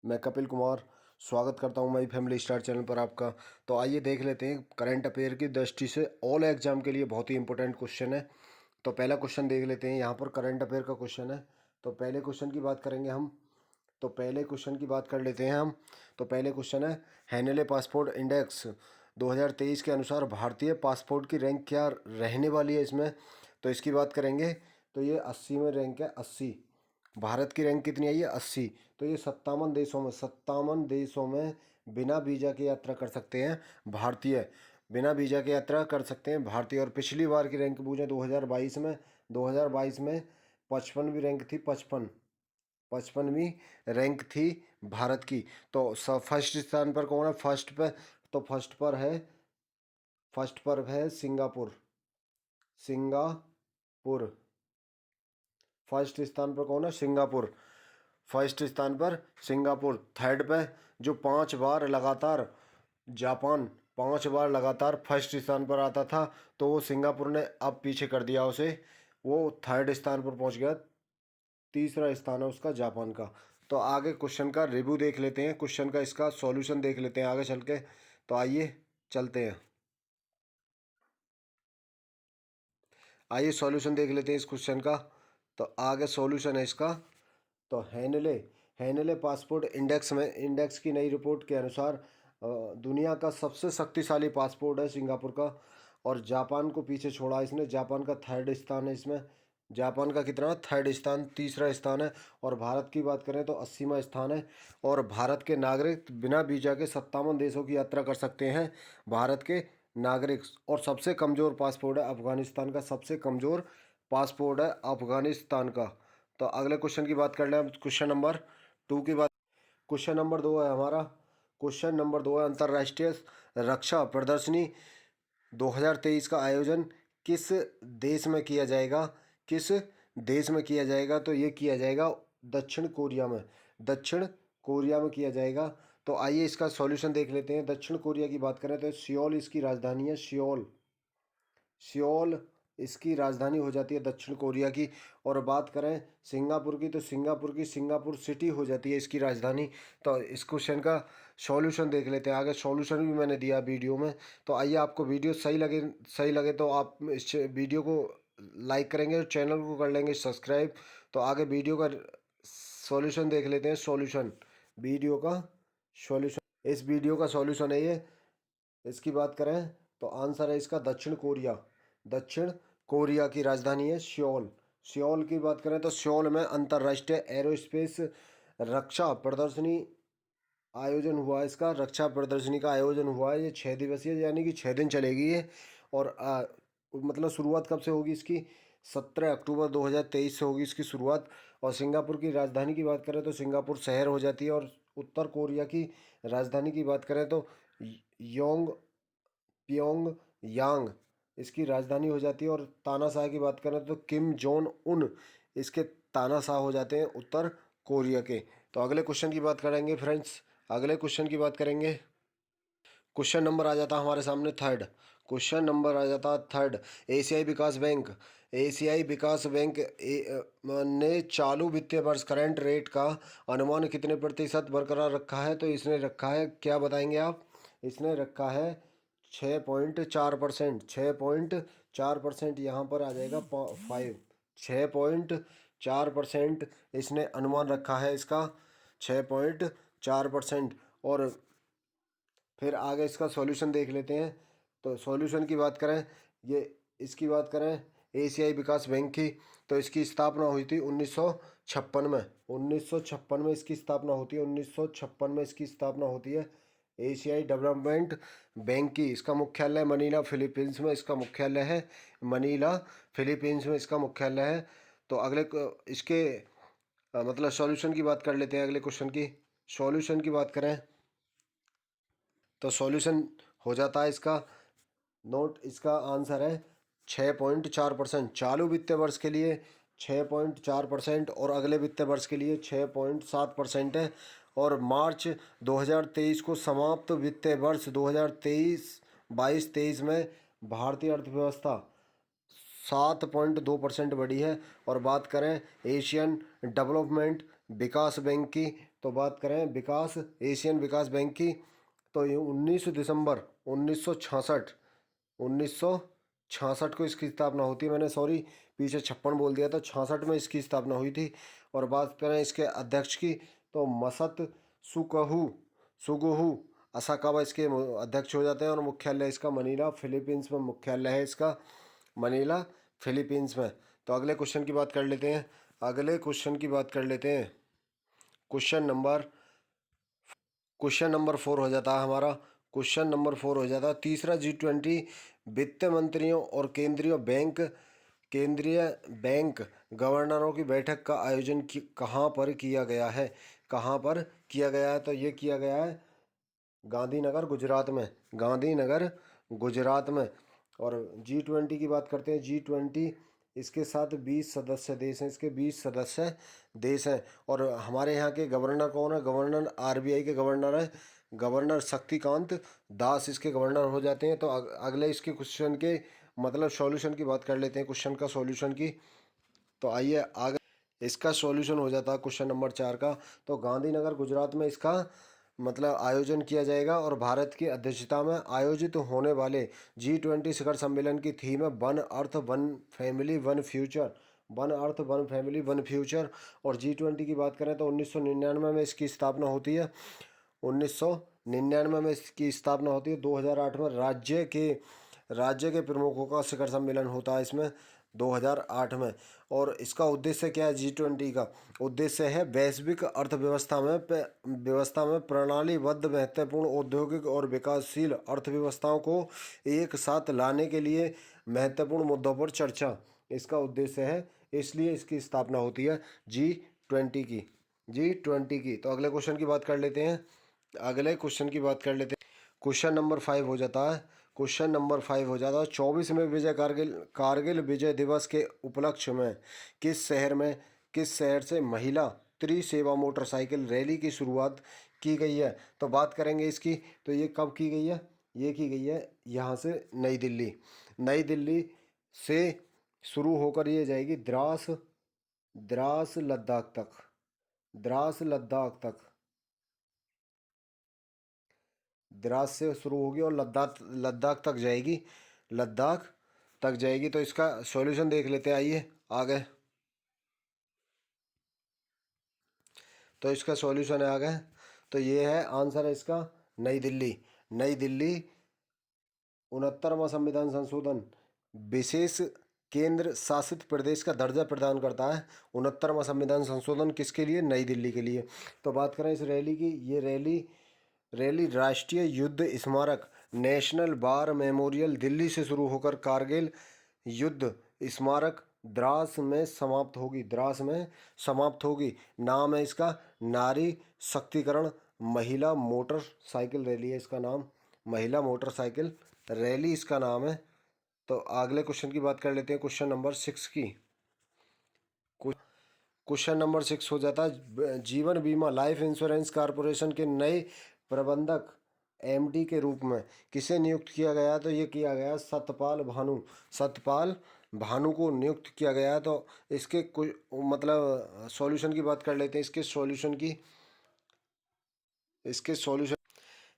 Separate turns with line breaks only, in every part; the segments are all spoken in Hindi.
मैं कपिल कुमार स्वागत करता हूं माई फैमिली स्टार चैनल पर आपका। तो आइए देख लेते हैं करंट अफेयर की दृष्टि से ऑल एग्जाम के लिए बहुत ही इंपॉर्टेंट क्वेश्चन है। तो पहला क्वेश्चन देख लेते हैं। यहाँ पर करंट अफेयर का क्वेश्चन है। तो पहले क्वेश्चन की बात करेंगे हम। तो पहले क्वेश्चन की बात कर लेते हैं हम। तो पहले क्वेश्चन है, हैनेले पासपोर्ट इंडेक्स 2023 के अनुसार भारतीय पासपोर्ट की रैंक क्या रहने वाली है इसमें। तो इसकी बात करेंगे तो ये 80 में रैंक है। 80 भारत की रैंक कितनी आई है? 80। तो ये 57 देशों में बिना वीज़ा के यात्रा कर सकते हैं भारतीय। बिना वीज़ा के यात्रा कर सकते हैं भारतीय। और पिछली बार की रैंक पूछे 2022 में 55वीं रैंक थी। 55वीं रैंक थी भारत की। तो फर्स्ट स्थान पर कौन है? तो फर्स्ट पर है सिंगापुर। फर्स्ट स्थान पर कौन है? सिंगापुर। फर्स्ट स्थान पर सिंगापुर। थर्ड पे जो 5 बार लगातार फर्स्ट स्थान पर आता था, तो वो सिंगापुर ने अब पीछे कर दिया उसे। वो थर्ड स्थान पर पहुंच गया। तीसरा स्थान है उसका जापान का। तो आगे क्वेश्चन का रिव्यू देख लेते हैं, क्वेश्चन का इसका सॉल्यूशन देख लेते हैं आगे चल के। तो आइए चलते हैं। आइए सॉल्यूशन देख लेते हैं इस क्वेश्चन का। तो आगे सॉल्यूशन है इसका। तो हैनेले पासपोर्ट इंडेक्स की नई रिपोर्ट के अनुसार दुनिया का सबसे शक्तिशाली पासपोर्ट है सिंगापुर का। और जापान को पीछे छोड़ा इसने। जापान का थर्ड स्थान है इसमें। जापान का कितना? थर्ड स्थान, तीसरा स्थान है। और भारत की बात करें तो 80वां स्थान है। और भारत के नागरिक बिना वीजा के 57 देशों की यात्रा कर सकते हैं भारत के नागरिक। और सबसे कमज़ोर पासपोर्ट है अफगानिस्तान का। सबसे कमज़ोर पासपोर्ट है अफगानिस्तान का। तो अगले क्वेश्चन की बात कर लें हम। क्वेश्चन नंबर 2 की बात। क्वेश्चन नंबर 2 है हमारा। क्वेश्चन नंबर 2 है, अंतर्राष्ट्रीय रक्षा प्रदर्शनी 2023 का आयोजन किस देश में किया जाएगा? किस देश में किया जाएगा? तो ये किया जाएगा दक्षिण कोरिया में। दक्षिण कोरिया में किया जाएगा। तो आइए इसका सॉल्यूशन देख लेते हैं। दक्षिण कोरिया की बात करें तो सियोल इसकी राजधानी है। सियोल इसकी राजधानी हो जाती है दक्षिण कोरिया की। और बात करें सिंगापुर की, तो सिंगापुर सिटी हो जाती है इसकी राजधानी। तो इस क्वेश्चन का सॉल्यूशन देख लेते हैं आगे। सॉल्यूशन भी मैंने दिया वीडियो में। तो आइए, आपको वीडियो सही लगे तो आप इस वीडियो को लाइक करेंगे और चैनल को कर लेंगे सब्सक्राइब। तो आगे वीडियो का सॉल्यूशन देख लेते हैं। वीडियो का सॉल्यूशन इस वीडियो का सॉल्यूशन है ये। इसकी बात करें तो आंसर है इसका दक्षिण कोरिया। दक्षिण कोरिया की राजधानी है सियोल। सियोल की बात करें तो सियोल में अंतर्राष्ट्रीय एरोस्पेस रक्षा प्रदर्शनी आयोजन हुआ है। इसका रक्षा प्रदर्शनी का आयोजन हुआ है। ये 6 दिवसीय, यानी कि 6 दिन चलेगी ये। और मतलब शुरुआत कब से होगी इसकी? 17 अक्टूबर 2023 से होगी इसकी शुरुआत। और सिंगापुर की राजधानी की बात करें तो सिंगापुर शहर हो जाती है। और उत्तर कोरिया की राजधानी की बात करें तो योंग प्योंग यांग इसकी राजधानी हो जाती है। और तानाशाह की बात करें तो किम जोन उन इसके तानाशाह हो जाते हैं उत्तर कोरिया के। तो अगले क्वेश्चन की बात करेंगे फ्रेंड्स। अगले क्वेश्चन की बात करेंगे। क्वेश्चन नंबर आ जाता हमारे सामने थर्ड। क्वेश्चन नंबर आ जाता थर्ड। एशियाई विकास बैंक ने चालू वित्तीय वर्ष करंट रेट का अनुमान कितने प्रतिशत बरकरार रखा है? तो इसने रखा है, क्या बताएंगे आप? इसने रखा है 6.4%। 6.4% यहाँ पर आ जाएगा 6.4% इसने अनुमान रखा है इसका। 6.4%। और फिर आगे इसका सॉल्यूशन देख लेते हैं। तो सॉल्यूशन की बात करें, ये इसकी बात करें एशियाई विकास बैंक की, तो इसकी स्थापना हुई थी 1956 में। 1956 में इसकी स्थापना होती है। 1956 में इसकी स्थापना होती है एशियाई डेवलपमेंट बैंक की। इसका मुख्यालय मनीला फिलीपींस में इसका मुख्यालय है। मनीला फिलीपींस में इसका मुख्यालय है। तो अगले इसके मतलब सॉल्यूशन की बात कर लेते हैं। अगले क्वेश्चन की सॉल्यूशन की बात करें तो सॉल्यूशन हो जाता है इसका नोट। इसका आंसर है 6.4%। चालू वित्तीय वर्ष के लिए 6.4% और अगले वित्तीय वर्ष के लिए 6.7% है। और मार्च 2023 को समाप्त वित्तीय वर्ष 2022-23 में भारतीय अर्थव्यवस्था 7.2% बढ़ी है। और बात करें एशियन डेवलपमेंट विकास बैंक की, तो बात करें विकास एशियन विकास बैंक की, तो ये 19 दिसंबर 1966 1966 को इसकी स्थापना होती है। मैंने सॉरी पीछे 56 बोल दिया था, 66 में इसकी स्थापना हुई थी। और बात करें इसके अध्यक्ष की, तो मसत सुकहू सुगुहू असाकावा इसके अध्यक्ष हो जाते हैं। और मुख्यालय इसका मनीला फिलीपींस में मुख्यालय है इसका, मनीला फिलीपींस में। तो अगले क्वेश्चन की बात कर लेते हैं, अगले क्वेश्चन की बात कर लेते हैं। क्वेश्चन नंबर 4 हो जाता है हमारा, क्वेश्चन नंबर 4 हो जाता है। तीसरा G20 वित्त मंत्रियों और केंद्रीय बैंक गवर्नरों की बैठक का आयोजन कहाँ पर किया गया है, कहाँ पर किया गया है? तो ये किया गया है गांधीनगर गुजरात में, गांधीनगर गुजरात में। और G20 की बात करते हैं, G20 इसके साथ 20 सदस्य देश हैं, इसके 20 सदस्य देश हैं। और हमारे यहाँ के गवर्नर कौन है? गवर्नर RBI के गवर्नर है, गवर्नर शक्तिकांत दास इसके गवर्नर हो जाते हैं। तो अगले इसके क्वेश्चन के मतलब सॉल्यूशन की बात कर लेते हैं, क्वेश्चन का सॉल्यूशन की। तो आइए आगे इसका सॉल्यूशन हो जाता है क्वेश्चन नंबर 4 का। तो गांधीनगर गुजरात में इसका मतलब आयोजन किया जाएगा। और भारत की अध्यक्षता में आयोजित होने वाले G20 शिखर सम्मेलन की थीम है one earth one family one future, one earth one family one future. और G20 की बात करें तो 1999 में इसकी स्थापना होती है, 1999 में इसकी स्थापना होती है। 2008 में राज्य के प्रमुखों का शिखर सम्मेलन होता है इसमें, 2008 में। और इसका उद्देश्य क्या है? G20 का उद्देश्य है वैश्विक व्यवस्था में प्रणालीबद्ध महत्वपूर्ण औद्योगिक और विकासशील अर्थव्यवस्थाओं को एक साथ लाने के लिए महत्वपूर्ण मुद्दों पर चर्चा, इसका उद्देश्य है। इसलिए इसकी स्थापना होती है G20 की। तो अगले क्वेश्चन की बात कर लेते हैं, अगले क्वेश्चन की बात कर लेते हैं। क्वेश्चन नंबर 5 हो जाता है, क्वेश्चन नंबर 5 हो जाता है। 24वें कारगिल विजय दिवस के उपलक्ष्य में किस शहर से महिला त्रिसेवा मोटरसाइकिल रैली की शुरुआत की गई है? तो बात करेंगे इसकी, तो ये कब की गई है? ये की गई है यहाँ से नई दिल्ली से शुरू होकर ये जाएगी द्रास लद्दाख तक, द्रास लद्दाख तक, द्रास से शुरू होगी और लद्दाख तक जाएगी, लद्दाख तक जाएगी। तो इसका सॉल्यूशन देख लेते हैं, आइए आगे। तो इसका सॉल्यूशन है आगे, तो ये है आंसर है इसका नई दिल्ली 69वां संविधान संशोधन विशेष केंद्र शासित प्रदेश का दर्जा प्रदान करता है। 69वां संविधान संशोधन किसके लिए? नई दिल्ली के लिए। तो बात करें इस रैली की, ये रैली राष्ट्रीय युद्ध स्मारक नेशनल वार मेमोरियल दिल्ली से शुरू होकर कारगिल युद्ध स्मारक द्रास में समाप्त होगी। नाम है इसका नारी शक्तिकरण महिला मोटरसाइकिल रैली है इसका नाम, महिला मोटरसाइकिल रैली इसका नाम है। तो अगले क्वेश्चन की बात कर लेते हैं, क्वेश्चन नंबर 6 की। क्वेश्चन नंबर 6 हो जाता है जीवन बीमा लाइफ इंश्योरेंस कॉरपोरेशन के नए प्रबंधक MD के रूप में किसे नियुक्त किया गया? तो ये किया गया सतपाल भानु को नियुक्त किया गया है। तो इसके कुछ मतलब सॉल्यूशन की बात कर लेते हैं, इसके सॉल्यूशन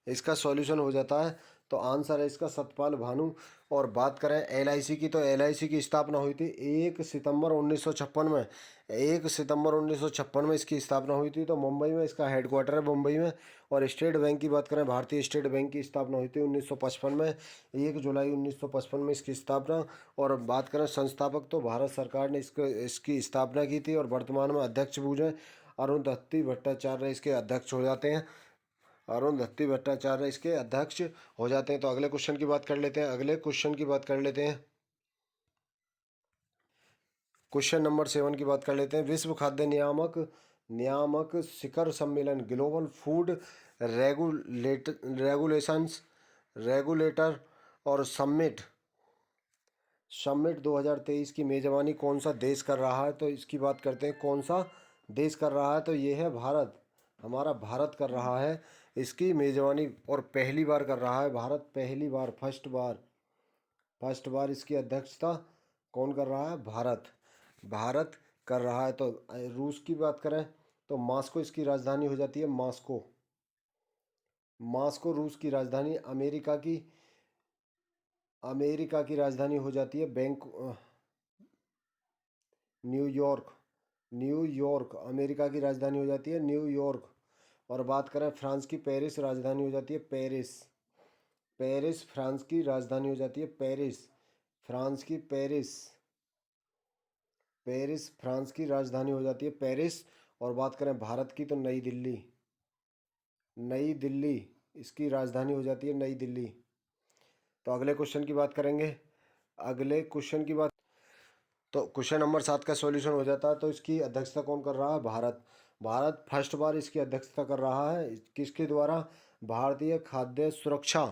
इसका सॉल्यूशन हो जाता है। तो आंसर है इसका सतपाल भानु। और बात करें LIC की, तो LIC की स्थापना हुई थी 1 सितंबर 1956 में, 1 सितंबर 1956 में इसकी स्थापना हुई थी। तो मुंबई में इसका हेडक्वार्टर है, मुंबई में। और स्टेट बैंक की बात करें, भारतीय स्टेट बैंक की स्थापना हुई थी 1955 में, 1 जुलाई 1955 में इसकी स्थापना। और बात करें संस्थापक, तो भारत सरकार ने इसकी स्थापना की थी। और वर्तमान में अध्यक्ष बूझे अरुंधति भट्टाचार्य इसके अध्यक्ष हो जाते हैं, अरुंधति भट्टाचार्य इसके अध्यक्ष हो जाते हैं। तो अगले क्वेश्चन की बात कर लेते हैं, क्वेश्चन नंबर 7 की बात कर लेते हैं। विश्व खाद्य नियामक शिखर सम्मेलन ग्लोबल फूड रेगुलेटर और समिट 2023 की मेज़बानी कौन सा देश कर रहा है? तो इसकी बात करते हैं, कौन सा देश कर रहा है? तो ये है भारत, हमारा भारत कर रहा है इसकी मेज़बानी। और पहली बार कर रहा है भारत, फर्स्ट बार इसकी अध्यक्षता कौन कर रहा है? भारत कर रहा है। तो रूस की बात करें, तो मॉस्को इसकी राजधानी हो जाती है, मॉस्को। मॉस्को रूस की राजधानी। अमेरिका की राजधानी हो जाती है न्यूयॉर्क। न्यूयॉर्क अमेरिका की राजधानी हो जाती है, न्यूयॉर्क। और बात करें फ्रांस की, पेरिस राजधानी हो जाती है, पेरिस। पेरिस फ्रांस की राजधानी हो जाती है, पेरिस। फ्रांस की पेरिस। पेरिस फ्रांस की राजधानी हो जाती है, पेरिस। और बात करें भारत की तो नई दिल्ली। नई दिल्ली इसकी राजधानी हो जाती है, नई दिल्ली। तो अगले क्वेश्चन की बात करेंगे। अगले क्वेश्चन की बात, तो क्वेश्चन नंबर 7 का सॉल्यूशन हो जाता है। तो इसकी अध्यक्षता कौन कर रहा है? भारत। भारत फर्स्ट बार इसकी अध्यक्षता कर रहा है। किसके द्वारा? भारतीय खाद्य सुरक्षा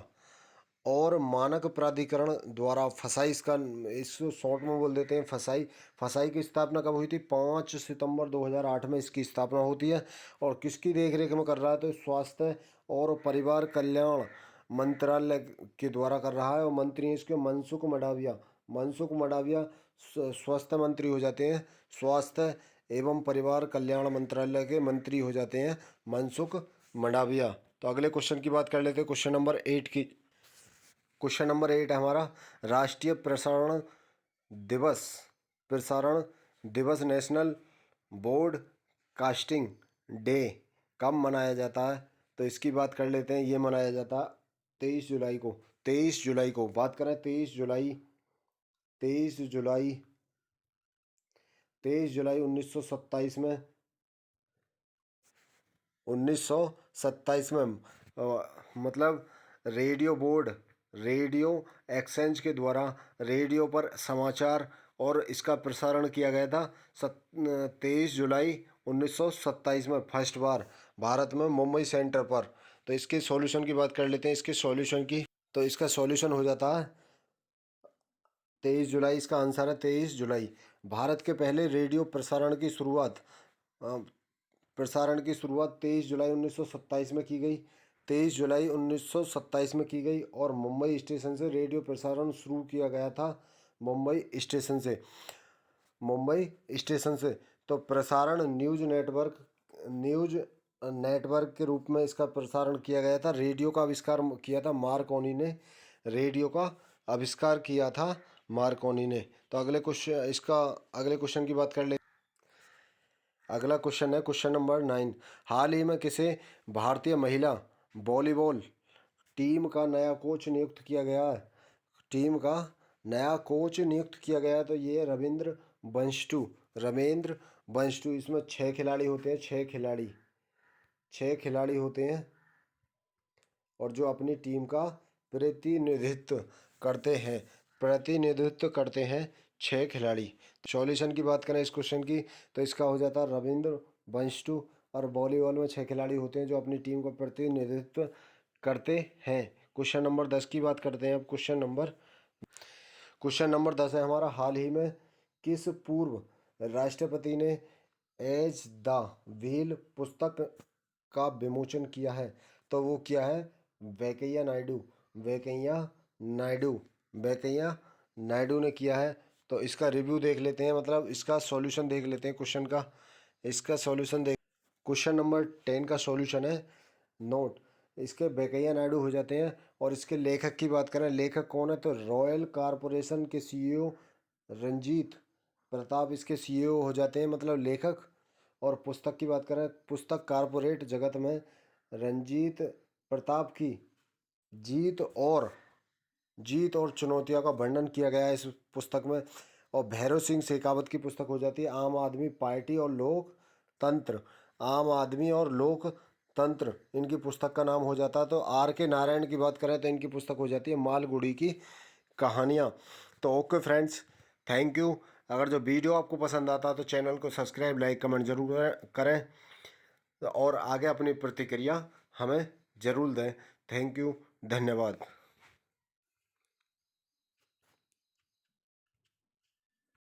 और मानक प्राधिकरण द्वारा। फसाई इसका, इसको शॉर्ट में बोल देते हैं फसाई। फसाई की स्थापना कब हुई थी? 5 सितंबर 2008 में इसकी स्थापना होती है। और किसकी देखरेख में कर रहा है? तो स्वास्थ्य और परिवार कल्याण मंत्रालय के द्वारा कर रहा है। और मंत्री इसके मनसुख मंडाविया। मनसुख मंडाविया स्वास्थ्य मंत्री हो जाते हैं। स्वास्थ्य एवं परिवार कल्याण मंत्रालय के मंत्री हो जाते हैं मनसुख मंडाविया। तो अगले क्वेश्चन की बात कर लेते हैं, क्वेश्चन नंबर 8 की। क्वेश्चन नंबर 8 है हमारा, राष्ट्रीय प्रसारण दिवस। प्रसारण दिवस, नेशनल ब्रॉडकास्टिंग डे कब मनाया जाता है? तो इसकी बात कर लेते हैं। ये मनाया जाता है 23 जुलाई को। 23 जुलाई को बात करें, 23 जुलाई। 23 जुलाई 23 जुलाई 1927 में, 1927 में मतलब रेडियो बोर्ड, रेडियो एक्सचेंज के द्वारा रेडियो पर समाचार और इसका प्रसारण किया गया था 23 जुलाई 1927 में फर्स्ट बार भारत में, मुंबई सेंटर पर। तो इसके सॉल्यूशन की बात कर लेते हैं, इसके सॉल्यूशन की। तो इसका सॉल्यूशन हो जाता है 23 जुलाई। इसका आंसर है 23 जुलाई। भारत के पहले रेडियो प्रसारण की शुरुआत 23 जुलाई 1927 में की गई। 23 जुलाई 1927 में की गई और मुंबई स्टेशन से रेडियो प्रसारण शुरू किया गया था। मुंबई स्टेशन से, मुंबई स्टेशन से। तो प्रसारण न्यूज नेटवर्क के रूप में इसका प्रसारण किया गया था। रेडियो का आविष्कार किया था मार्कोनी ने। रेडियो का आविष्कार किया था मार्कोनी ने। तो अगले क्वेश्चन की बात कर ले। अगला क्वेश्चन है क्वेश्चन नंबर 9। हाल ही में किसे भारतीय महिला वॉलीबॉल टीम का नया कोच नियुक्त किया गया है? टीम का नया कोच नियुक्त किया गया है, तो ये रविंद्र बंशटू। रविंद्र बंशटू। इसमें 6 खिलाड़ी होते हैं, 6 खिलाड़ी, 6 खिलाड़ी होते हैं। और जो अपनी टीम का प्रतिनिधित्व करते हैं, प्रतिनिधित्व करते हैं 6 खिलाड़ी। सॉल्यूशन की बात करें इस क्वेश्चन की, तो इसका हो जाता है रविंद्र बंशटू। और वॉलीबॉल में 6 खिलाड़ी होते हैं जो अपनी टीम का प्रतिनिधित्व करते हैं। क्वेश्चन नंबर 10 की बात करते हैं अब। क्वेश्चन नंबर 10 है हमारा, हाल ही में किस पूर्व राष्ट्रपति ने एज द व्हील पुस्तक का विमोचन किया है? तो वो क्या है? वेंकैया नायडू। वेंकैया नायडू। वेंकैया नायडू ने किया है। तो इसका रिव्यू देख लेते हैं, मतलब इसका सॉल्यूशन देख लेते हैं क्वेश्चन का। इसका सॉल्यूशन देख, क्वेश्चन नंबर 10 का सॉल्यूशन है नोट। इसके वेंकैया नायडू हो जाते हैं। और इसके लेखक की बात करें, लेखक कौन है? तो रॉयल कॉरपोरेशन के सीईओ रंजीत प्रताप इसके सीईओ हो जाते हैं, मतलब लेखक। और पुस्तक की बात करें, पुस्तक कॉरपोरेट जगत में रंजीत प्रताप की जीत और चुनौतियों का वर्णन किया गया है इस पुस्तक में। और भैरव सिंह शेखावत की पुस्तक हो जाती है आम आदमी पार्टी और लोकतंत्र। आम आदमी और लोकतंत्र इनकी पुस्तक का नाम हो जाता है। तो आर के नारायण की बात करें तो इनकी पुस्तक हो जाती है मालगुडी की कहानियाँ। तो ओके फ्रेंड्स, थैंक यू। अगर जो वीडियो आपको पसंद आता है तो चैनल को सब्सक्राइब, लाइक, कमेंट जरूर करें और आगे अपनी प्रतिक्रिया हमें ज़रूर दें। थैंक यू, धन्यवाद।